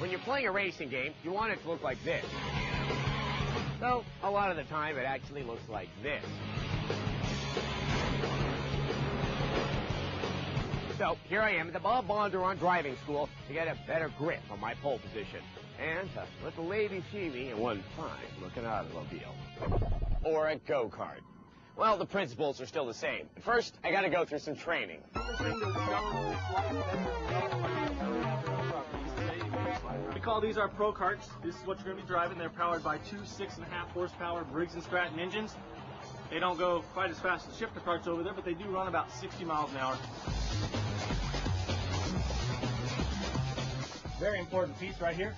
When you're playing a racing game, you want it to look like this. So, a lot of the time, it actually looks like this. So, here I am at the Bob Bondurant driving school to get a better grip on my pole position. And to let the ladies see me in one fine-looking automobile. Or a go-kart. Well, the principles are still the same. But first, I gotta go through some training. We call these our pro karts. This is what you're going to be driving. They're powered by two 6.5 horsepower Briggs & Stratton engines. They don't go quite as fast as shifter karts over there, but they do run about 60 miles an hour. Very important piece right here.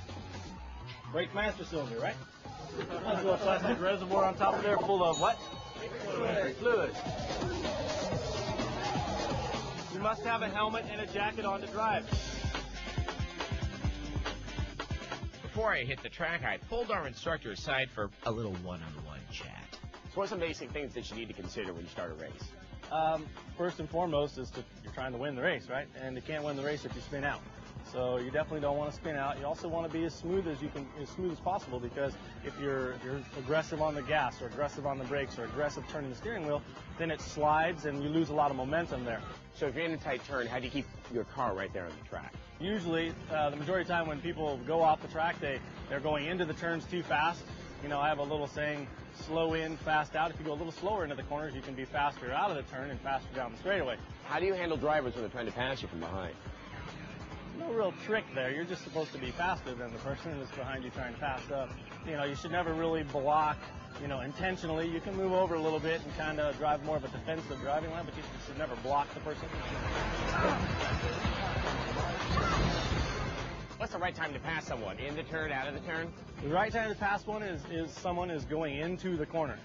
Brake master cylinder, right? There's a little plastic reservoir on top of there full of what? Fluid. You must have a helmet and a jacket on to drive. Before I hit the track, I pulled our instructor aside for a little one-on-one chat. So what are some basic things that you need to consider when you start a race? First and foremost is you're trying to win the race, right? And you can't win the race if you spin out. So you definitely don't want to spin out. You also want to be as smooth as possible, because if you're aggressive on the gas or aggressive on the brakes or aggressive turning the steering wheel, then it slides and you lose a lot of momentum there. So if you're in a tight turn, how do you keep your car right there on the track? Usually, the majority of the time when people go off the track, they're going into the turns too fast. You know, I have a little saying, slow in, fast out. If you go a little slower into the corners, you can be faster out of the turn and faster down the straightaway. How do you handle drivers when they're trying to pass you from behind? No real trick there. You're just supposed to be faster than the person that's behind you trying to pass up. You know, you should never really block, intentionally. You can move over a little bit and kind of drive more of a defensive driving line, but you should never block the person. What's the right time to pass someone? In the turn, out of the turn? The right time to pass one is someone is going into the corner.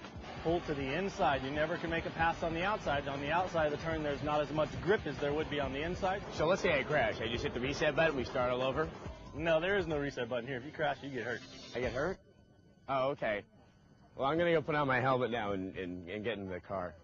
Pull to the inside. You never can make a pass on the outside. On the outside of the turn, there's not as much grip as there would be on the inside. So let's say I crash. I just hit the reset button, we start all over? No, there is no reset button here. If you crash, you get hurt. I get hurt? Oh, okay. Well, I'm going to go put on my helmet now and get in the car.